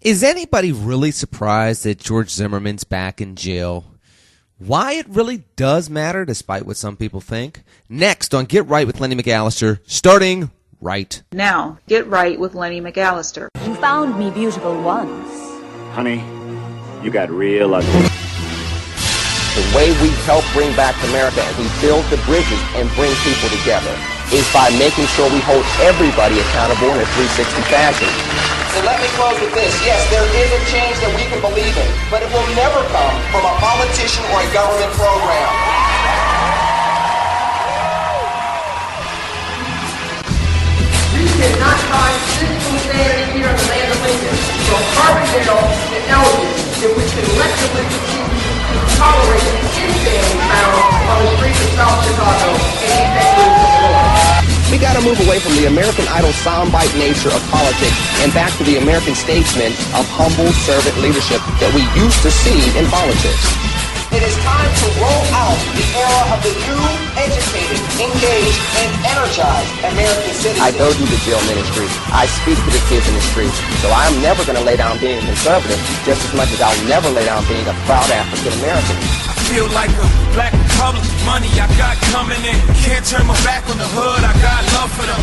Is anybody really surprised that George Zimmerman's back in jail? Why it really does matter, despite what some people think. Next on Get Right with Lenny McAllister, starting right now. Get Right with Lenny McAllister. You found me beautiful once. Honey, you got real ugly. The way we help bring back America and we build the bridges and bring people together is by making sure we hold everybody accountable in a 360 fashion. So let me close with this. Yes, there is a change that we can believe in, but it will never come from a politician or a government program. We cannot find physical sanity here in the land of Lincoln. So Carbondale acknowledges that we collectively continue to tolerate the insanity found on the streets of South Chicago and East Texas. We got to move away from the American Idol soundbite nature of politics and back to the American statesman of humble servant leadership that we used to see in politics. It is time to roll out the era of the new, educated, engaged, and energized American citizens. I go do the jail ministry. I speak to the kids in the streets. So I'm never going to lay down being conservative just as much as I'll never lay down being a proud African American. Feel like a black republic, money I got coming in. Can't turn my back on the hood, I got love for them.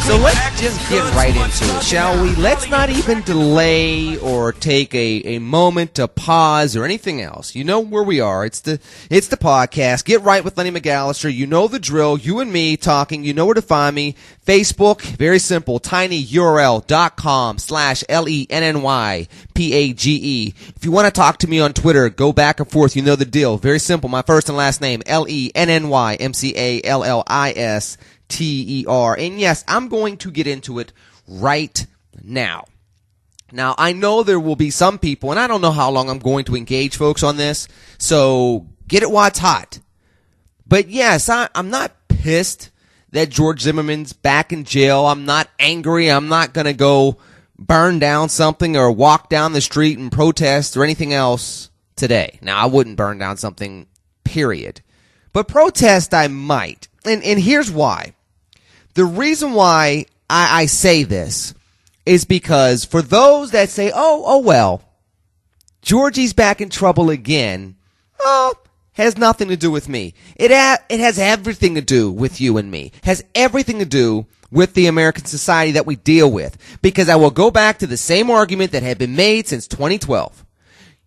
So let's just get right into it, shall we? Let's not even delay or take a moment to pause or anything else. You know where we are. It's the podcast. Get Right with Lenny McAllister. You know the drill. You and me talking. You know where to find me. Facebook, very simple, tinyurl.com/LENNYPAGE. If you want to talk to me on Twitter, go back and forth. You know the deal. Very simple. My first and last name, LENNYMCALLISTER. And yes, I'm going to get into it right now. Now, I know there will be some people, and I don't know how long I'm going to engage folks on this, so get it while it's hot. But yes, I'm not pissed that George Zimmerman's back in jail. I'm not angry. I'm not going to go burn down something or walk down the street and protest or anything else today. Now, I wouldn't burn down something, period. But protest I might. And here's why. The reason why I say this is because for those that say, oh well, Georgie's back in trouble again, has nothing to do with me. It has everything to do with you and me. Has everything to do with the American society that we deal with. Because I will go back to the same argument that had been made since 2012.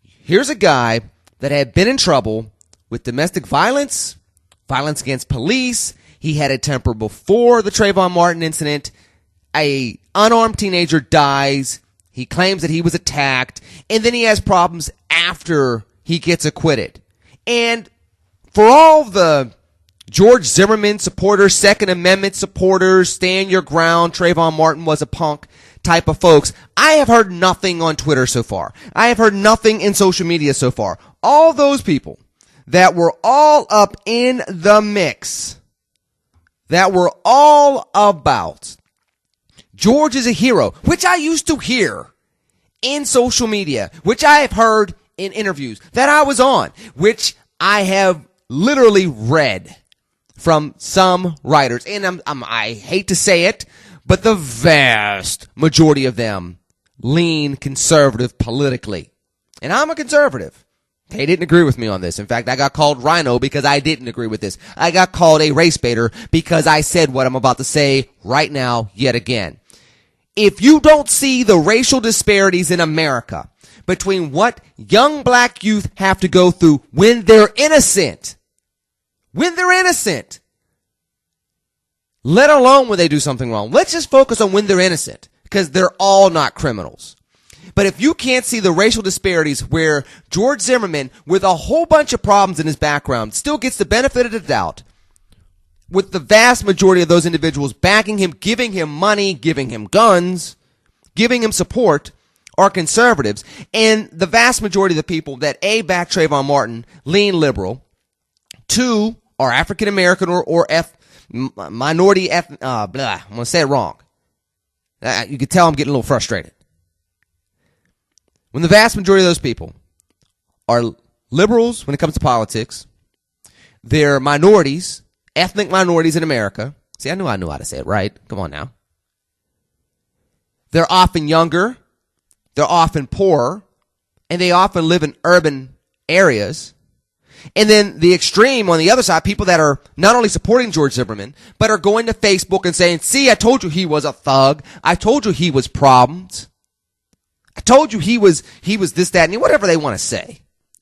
Here's a guy that had been in trouble with domestic violence, violence against police. He had a temper before the Trayvon Martin incident. A unarmed teenager dies. He claims that he was attacked. And then he has problems after he gets acquitted. And for all the George Zimmerman supporters, Second Amendment supporters, stand your ground, Trayvon Martin was a punk type of folks, I have heard nothing on Twitter so far. I have heard nothing in social media so far. All those people that were all up in the mix, that were all about George is a hero, which I used to hear in social media, which I have heard in interviews that I was on, which I have literally read from some writers. And I hate to say it, but the vast majority of them lean conservative politically. And I'm a conservative. They didn't agree with me on this. In fact, I got called rhino because I didn't agree with this. I got called a race baiter because I said what I'm about to say right now yet again. If you don't see the racial disparities in America between what young black youth have to go through when they're innocent, let alone when they do something wrong. Let's just focus on when they're innocent, because they're all not criminals. But if you can't see the racial disparities where George Zimmerman, with a whole bunch of problems in his background, still gets the benefit of the doubt, with the vast majority of those individuals backing him, giving him money, giving him guns, giving him support, are conservatives, and the vast majority of the people that A, back Trayvon Martin, lean liberal, 2, are African American or minority, I'm going to say it wrong. You can tell I'm getting a little frustrated. When the vast majority of those people are liberals when it comes to politics, they're minorities, ethnic minorities in America. See, I knew how to say it right. Come on now. They're often younger. They're often poor, and they often live in urban areas. And then the extreme on the other side, people that are not only supporting George Zimmerman, but are going to Facebook and saying, see, I told you he was a thug. I told you he was problems. I told you he was this, that, and whatever they want to say.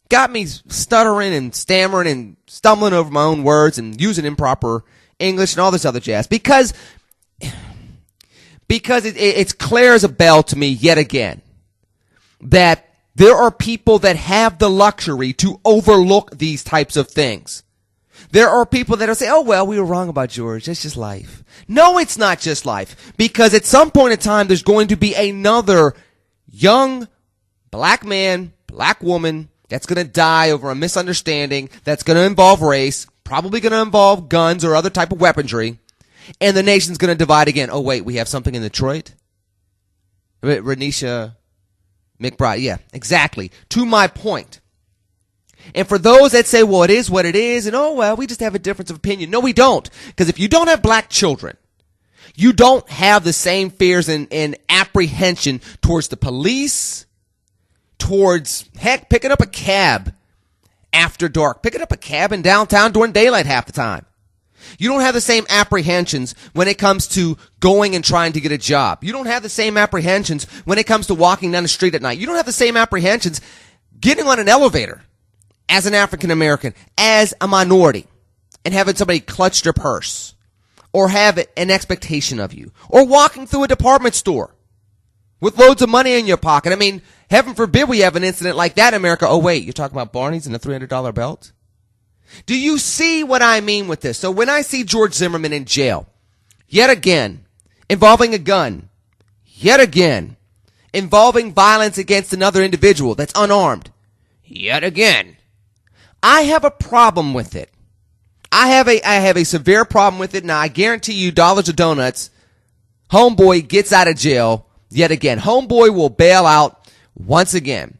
Got me stuttering and stammering and stumbling over my own words and using improper English and all this other jazz. Because it's clear as a bell to me yet again that there are people that have the luxury to overlook these types of things. There are people that will say, oh, well, we were wrong about George. It's just life. No, it's not just life. Because at some point in time, there's going to be another young black man, black woman that's going to die over a misunderstanding that's going to involve race, probably going to involve guns or other type of weaponry, and the nation's going to divide again. Oh, wait, we have something in Detroit? Renisha McBride, yeah, exactly. To my point. And for those that say, well, it is what it is, and oh, well, we just have a difference of opinion. No, we don't. Because if you don't have black children, you don't have the same fears and apprehension towards the police, towards, heck, picking up a cab after dark, picking up a cab in downtown during daylight half the time. You don't have the same apprehensions when it comes to going and trying to get a job. You don't have the same apprehensions when it comes to walking down the street at night. You don't have the same apprehensions getting on an elevator as an African American, as a minority, and having somebody clutch their purse or have an expectation of you, or walking through a department store with loads of money in your pocket. I mean, heaven forbid we have an incident like that in America. Oh, wait, you're talking about Barney's and a $300 belt? Do you see what I mean with this? So when I see George Zimmerman in jail, yet again, involving a gun, yet again, involving violence against another individual that's unarmed, yet again, I have a problem with it. I have a severe problem with it. Now, I guarantee you, dollars or donuts, homeboy gets out of jail yet again. Homeboy will bail out once again.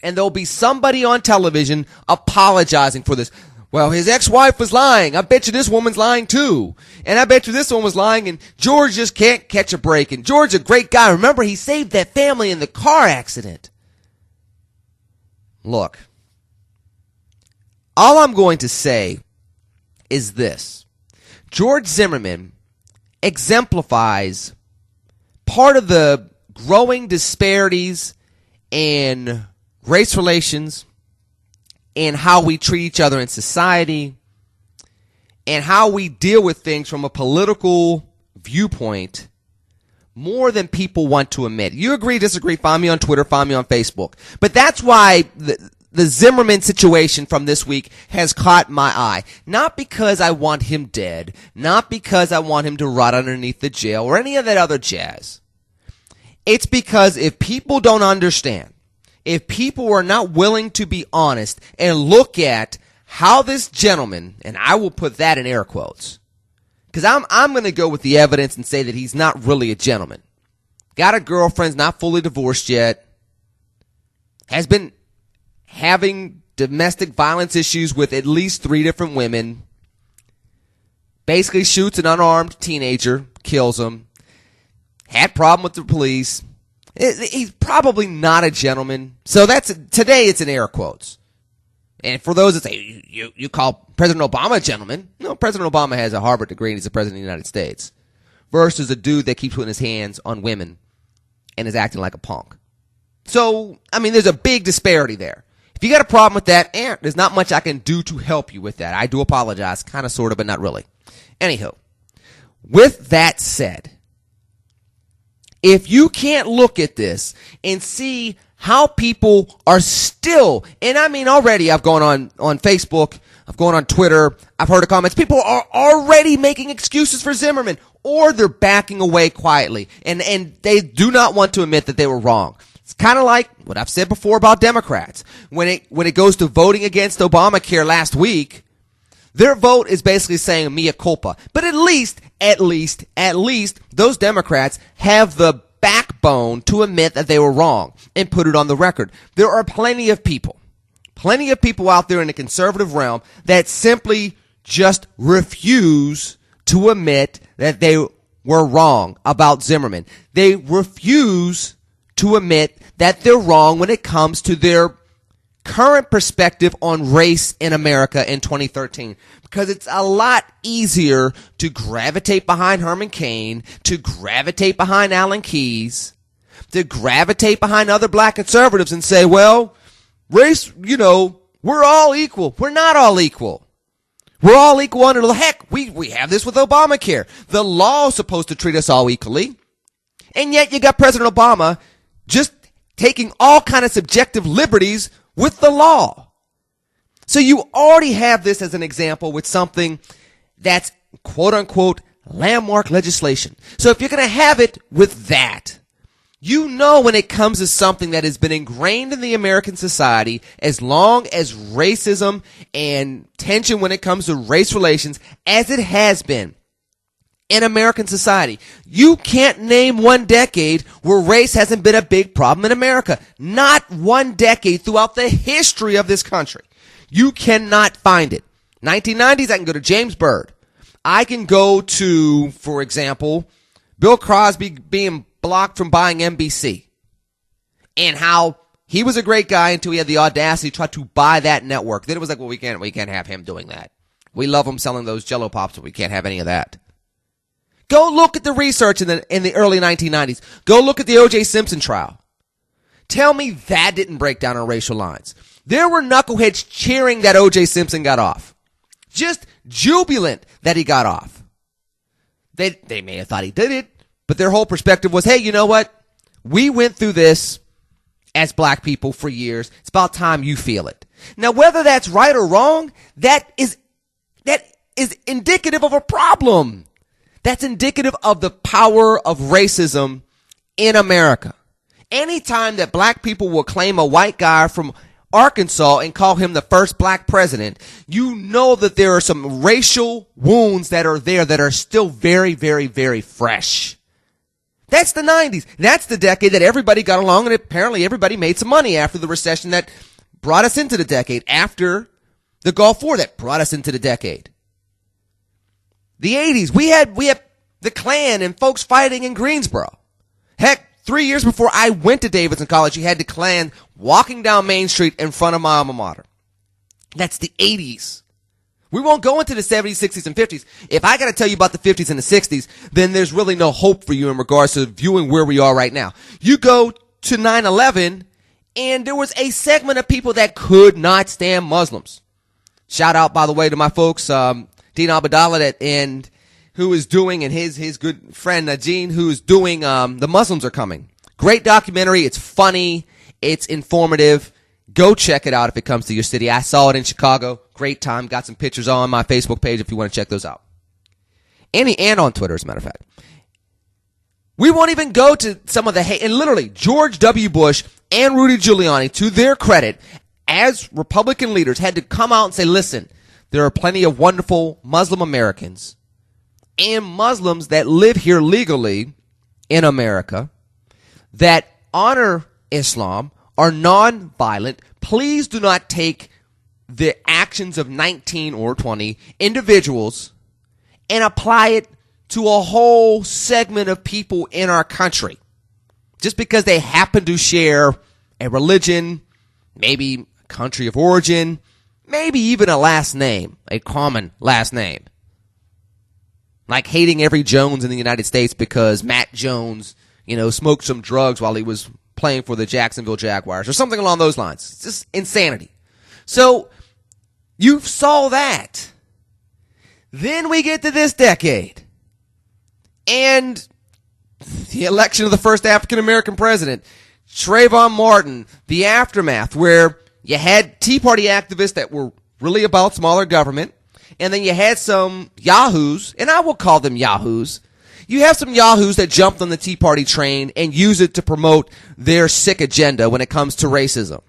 And there'll be somebody on television apologizing for this. Well, his ex-wife was lying. I bet you this woman's lying too. And I bet you this one was lying, and George just can't catch a break. And George's a great guy. Remember, he saved that family in the car accident. Look, all I'm going to say is this. George Zimmerman exemplifies part of the growing disparities in race relations, and how we treat each other in society, and how we deal with things from a political viewpoint more than people want to admit. You agree, disagree, find me on Twitter, find me on Facebook. But that's why the Zimmerman situation from this week has caught my eye. Not because I want him dead, not because I want him to rot underneath the jail or any of that other jazz. It's because if people don't understand, if people are not willing to be honest and look at how this gentleman, and I will put that in air quotes, because I'm going to go with the evidence and say that he's not really a gentleman. Got a girlfriend, not fully divorced yet, has been having domestic violence issues with at least 3 different women, basically shoots an unarmed teenager, kills him, had problem with the police. He's probably not a gentleman. So today it's in air quotes. And for those that say, you call President Obama a gentleman. No, President Obama has a Harvard degree and he's the president of the United States. Versus a dude that keeps putting his hands on women and is acting like a punk. So, I mean, there's a big disparity there. If you got a problem with that, there's not much I can do to help you with that. I do apologize, kind of, sort of, but not really. Anywho, with that said, if you can't look at this and see how people are still, and I mean already I've gone on Facebook, I've gone on Twitter, I've heard the comments, people are already making excuses for Zimmerman, or they're backing away quietly, and they do not want to admit that they were wrong. It's kind of like what I've said before about Democrats. When it goes to voting against Obamacare last week, their vote is basically saying mea culpa. But at least, those Democrats have the backbone to admit that they were wrong and put it on the record. There are plenty of people out there in the conservative realm that simply just refuse to admit that they were wrong about Zimmerman. They refuse to admit that they're wrong when it comes to their current perspective on race in America in 2013, because it's a lot easier to gravitate behind Herman Cain, to gravitate behind Alan Keyes, to gravitate behind other black conservatives and say, well, race, we're all equal. We're not all equal. We're all equal under the heck. We have this with Obamacare. The law is supposed to treat us all equally. And yet you got President Obama just taking all kind of subjective liberties with the law. So you already have this as an example with something that's quote unquote landmark legislation. So if you're going to have it with that, when it comes to something that has been ingrained in the American society as long as racism and tension when it comes to race relations, as it has been in American society, you can't name one decade where race hasn't been a big problem in America. Not one decade throughout the history of this country. You cannot find it. 1990s, I can go to James Byrd. I can go to, for example, Bill Cosby being blocked from buying NBC, and how he was a great guy until he had the audacity to try to buy that network. Then it was like, well, we can't have him doing that. We love him selling those Jello pops, but we can't have any of that. Go look at the research in the early 1990s. Go look at the O.J. Simpson trial. Tell me that didn't break down on racial lines. There were knuckleheads cheering that O.J. Simpson got off. Just jubilant that he got off. They may have thought he did it, but their whole perspective was, hey, you know what? We went through this as black people for years. It's about time you feel it. Now, whether that's right or wrong, that is indicative of a problem. That's indicative of the power of racism in America. Anytime that black people will claim a white guy from Arkansas and call him the first black president, you know that there are some racial wounds that are there that are still very, very, very fresh. That's the 90s. That's the decade that everybody got along, and apparently everybody made some money after the recession that brought us into the decade, after the Gulf War that brought us into the decade. The 80s, we had the Klan and folks fighting in Greensboro. Heck, 3 years before I went to Davidson College, you had the Klan walking down Main Street in front of my alma mater. That's the 80s. We won't go into the 70s, 60s, and 50s. If I got to tell you about the 50s and the 60s, then there's really no hope for you in regards to viewing where we are right now. You go to 9/11, and there was a segment of people that could not stand Muslims. Shout out, by the way, to my folks, Dean Abdallah, who is doing, and his good friend Najeen, who is doing The Muslims Are Coming. Great documentary. It's funny. It's informative. Go check it out if it comes to your city. I saw it in Chicago. Great time. Got some pictures on my Facebook page if you want to check those out. And on Twitter, as a matter of fact. We won't even go to some of the hate. And literally, George W. Bush and Rudy Giuliani, to their credit, as Republican leaders, had to come out and say, listen, there are plenty of wonderful Muslim Americans and Muslims that live here legally in America that honor Islam, are non-violent. Please do not take the actions of 19 or 20 individuals and apply it to a whole segment of people in our country. Just because they happen to share a religion, maybe a country of origin, maybe even a last name, a common last name. Like hating every Jones in the United States because Matt Jones, smoked some drugs while he was playing for the Jacksonville Jaguars or something along those lines. It's just insanity. So you saw that. Then we get to this decade and the election of the first African-American president, Trayvon Martin, the aftermath, where you had Tea Party activists that were really about smaller government, and then you had some yahoos, and I will call them yahoos. You have some yahoos that jumped on the Tea Party train and use it to promote their sick agenda when it comes to racism.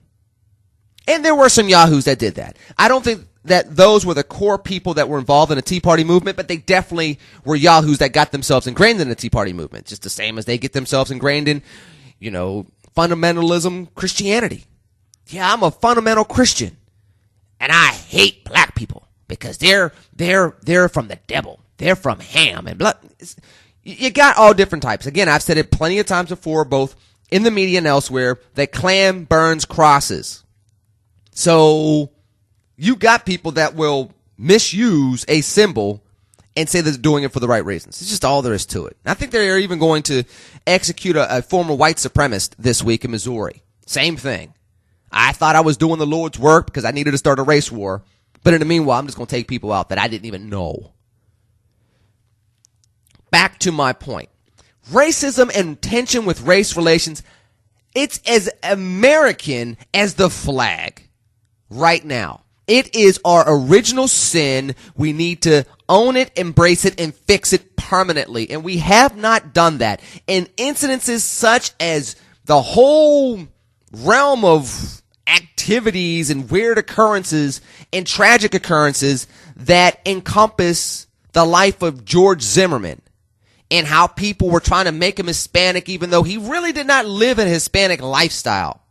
And there were some yahoos that did that. I don't think that those were the core people that were involved in the Tea Party movement, but they definitely were yahoos that got themselves ingrained in the Tea Party movement, just the same as they get themselves ingrained in, fundamentalism Christianity. Yeah, I'm a fundamental Christian, and I hate black people because they're from the devil. They're from Ham and blood. You got all different types. Again, I've said it plenty of times before, both in the media and elsewhere that Klan burns crosses. So you got people that will misuse a symbol and say they're doing it for the right reasons. It's just all there is to it. And I think they're even going to execute a former white supremacist this week in Missouri. Same thing. I thought I was doing the Lord's work because I needed to start a race war. But in the meanwhile, I'm just going to take people out that I didn't even know. Back to my point. Racism and tension with race relations, it's as American as the flag right now. It is our original sin. We need to own it, embrace it, and fix it permanently. And we have not done that. And incidences such as the whole realm of activities and weird occurrences and tragic occurrences that encompass the life of George Zimmerman and how people were trying to make him Hispanic even though he really did not live a Hispanic lifestyle.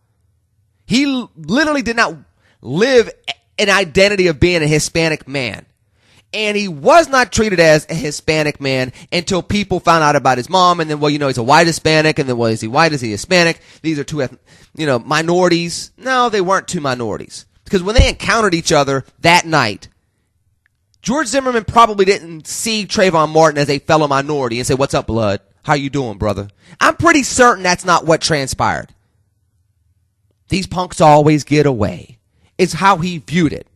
He literally did not live an identity of being a Hispanic man. And he was not treated as a Hispanic man until people found out about his mom. And then, well, he's a white Hispanic. And then, well, is he white? Is he Hispanic? These are two, minorities. No, they weren't two minorities. Because when they encountered each other that night, George Zimmerman probably didn't see Trayvon Martin as a fellow minority and say, "What's up, blood? How you doing, brother?" I'm pretty certain that's not what transpired. These punks always get away. It's how he viewed it.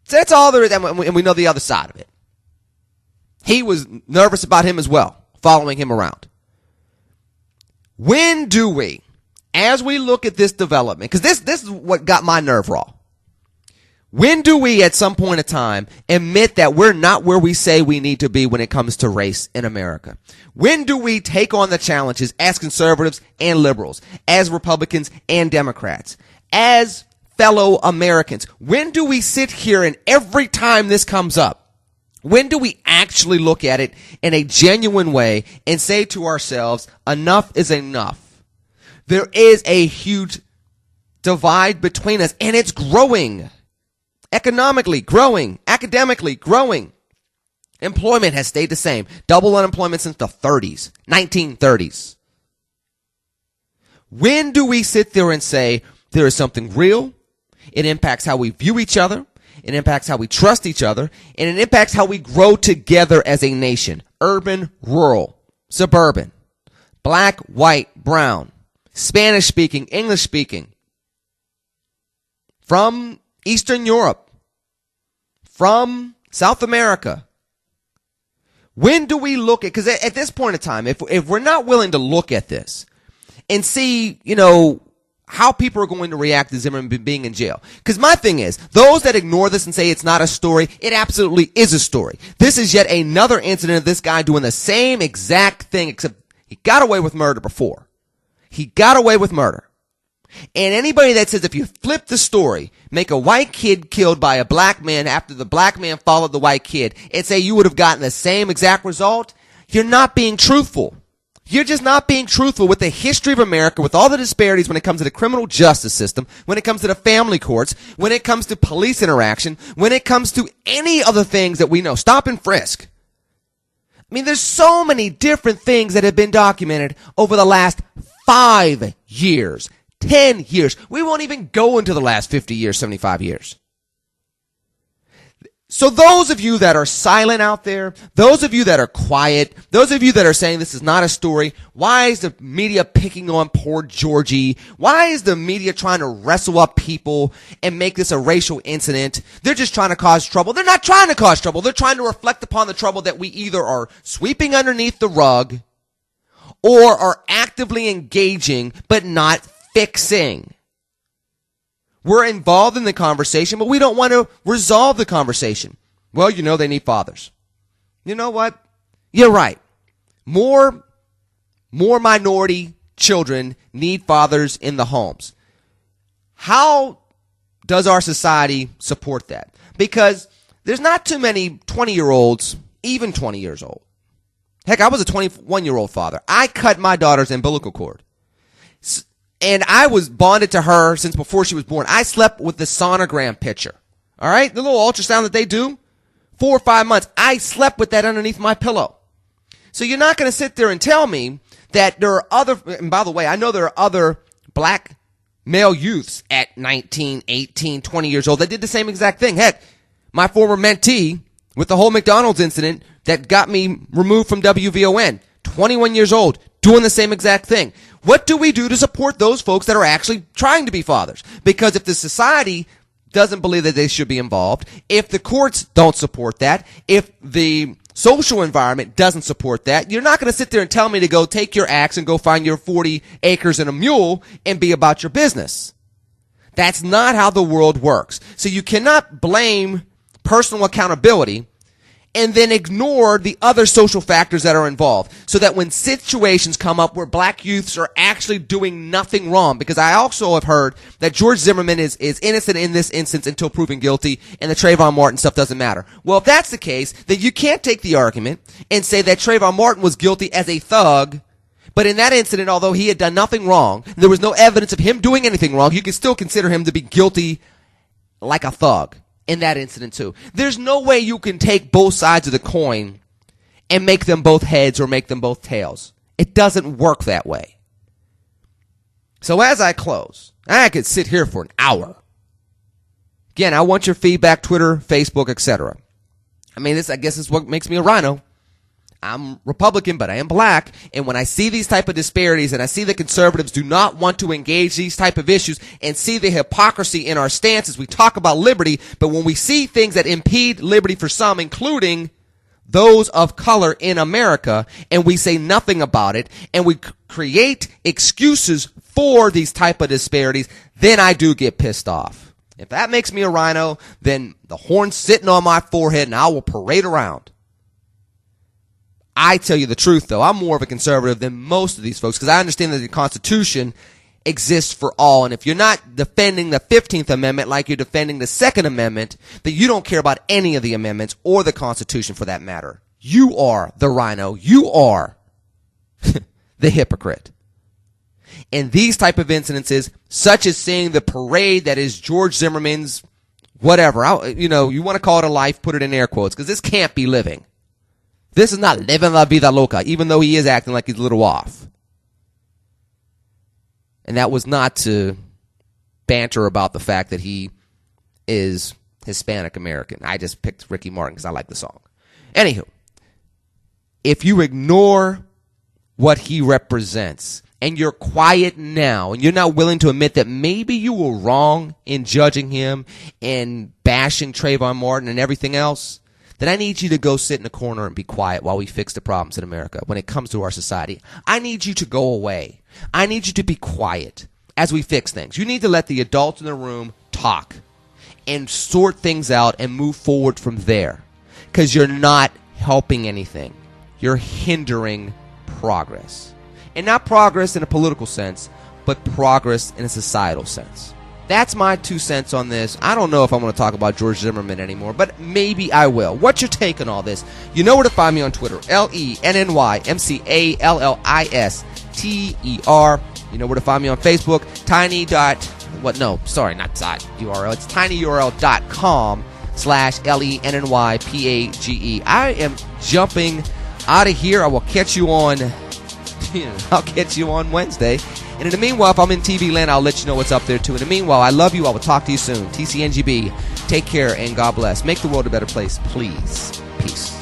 So that's all there is, and we know the other side of it. He was nervous about him as well, following him around. When do we, as we look at this development, because this is what got my nerve raw. When do we, at some point in time, admit that we're not where we say we need to be when it comes to race in America? When do we take on the challenges as conservatives and liberals, as Republicans and Democrats, as fellow Americans? When do we sit here and every time this comes up, when do we actually look at it in a genuine way and say to ourselves, enough is enough? There is a huge divide between us, and it's growing. Economically growing, academically growing. Employment has stayed the same. Double unemployment since the 1930s. When do we sit there and say there is something real? It impacts how we view each other. It impacts how we trust each other. And it impacts how we grow together as a nation. Urban, rural, suburban, black, white, brown, Spanish speaking, English speaking. From Eastern Europe, from South America. When do we look at, because at this point in time, if we're not willing to look at this and see, how people are going to react to Zimmerman being in jail. Because my thing is, those that ignore this and say it's not a story, it absolutely is a story. This is yet another incident of this guy doing the same exact thing, except he got away with murder before. He got away with murder. And anybody that says if you flip the story, make a white kid killed by a black man after the black man followed the white kid, and say you would have gotten the same exact result, you're not being truthful. You're just not being truthful with the history of America, with all the disparities when it comes to the criminal justice system, when it comes to the family courts, when it comes to police interaction, when it comes to any other things that we know. Stop and frisk. I mean, there's so many different things that have been documented over the last 5 years. 10 years. We won't even go into the last 50 years, 75 years. So those of you that are silent out there, those of you that are quiet, those of you that are saying this is not a story, why is the media picking on poor Georgie? Why is the media trying to wrestle up people and make this a racial incident? They're just trying to cause trouble. They're not trying to cause trouble. They're trying to reflect upon the trouble that we either are sweeping underneath the rug or are actively engaging but not fixing. We're involved in the conversation, but we don't want to resolve the conversation. Well, they need fathers. You know what? You're right. More minority children need fathers in the homes. How does our society support that? Because there's not too many 20-year-olds, even 20 years old. Heck, I was a 21-year-old father. I cut my daughter's umbilical cord. And I was bonded to her since before she was born. I slept with the sonogram picture. All right? The little ultrasound that they do. 4 or 5 months. I slept with that underneath my pillow. So you're not going to sit there and tell me that there are other, and by the way, I know there are other black male youths at 19, 18, 20 years old that did the same exact thing. Heck, my former mentee with the whole McDonald's incident that got me removed from WVON, 21 years old, doing the same exact thing. What do we do to support those folks that are actually trying to be fathers? Because if the society doesn't believe that they should be involved, if the courts don't support that, if the social environment doesn't support that, you're not going to sit there and tell me to go take your axe and go find your 40 acres and a mule and be about your business. That's not how the world works. So you cannot blame personal accountability and then ignore the other social factors that are involved, so that when situations come up where black youths are actually doing nothing wrong, because I also have heard that George Zimmerman is innocent in this instance until proven guilty, and the Trayvon Martin stuff doesn't matter. Well, if that's the case, then you can't take the argument and say that Trayvon Martin was guilty as a thug, but in that incident, although he had done nothing wrong, there was no evidence of him doing anything wrong, you can still consider him to be guilty like a thug in that incident too. There's no way you can take both sides of the coin and make them both heads or make them both tails. It doesn't work that way. So as I close, I could sit here for an hour. Again, I want your feedback, Twitter, Facebook, etc. I mean, this, I guess, is what makes me a rhino. I'm Republican, but I am black, and when I see these type of disparities and I see that conservatives do not want to engage these type of issues and see the hypocrisy in our stances, we talk about liberty, but when we see things that impede liberty for some, including those of color in America, and we say nothing about it, and we create excuses for these type of disparities, then I do get pissed off. If that makes me a rhino, then the horn's sitting on my forehead and I will parade around. I tell you the truth, though, I'm more of a conservative than most of these folks, because I understand that the Constitution exists for all. And if you're not defending the 15th Amendment like you're defending the Second Amendment, then you don't care about any of the amendments or the Constitution for that matter. You are the rhino. You are the hypocrite. And these type of incidences, such as seeing the parade that is George Zimmerman's whatever, you want to call it a life, put it in air quotes, because this can't be living. This is not living la vida loca, even though he is acting like he's a little off. And that was not to banter about the fact that he is Hispanic American. I just picked Ricky Martin because I like the song. Anywho, if you ignore what he represents and you're quiet now and you're not willing to admit that maybe you were wrong in judging him and bashing Trayvon Martin and everything else, then I need you to go sit in a corner and be quiet while we fix the problems in America when it comes to our society. I need you to go away. I need you to be quiet as we fix things. You need to let the adults in the room talk and sort things out and move forward from there, because you're not helping anything. You're hindering progress. And not progress in a political sense, but progress in a societal sense. That's my 2 cents on this. I don't know if I'm going to talk about George Zimmerman anymore, but maybe I will. What's your take on all this? You know where to find me on Twitter. LENNYMCALLISTER. You know where to find me on Facebook. It's tinyurl.com/LENNYPAGE. I am jumping out of here. I will catch you on Wednesday. And in the meanwhile, if I'm in TV land, I'll let you know what's up there, too. In the meanwhile, I love you. I will talk to you soon. TCNGB. Take care and God bless. Make the world a better place, please. Peace.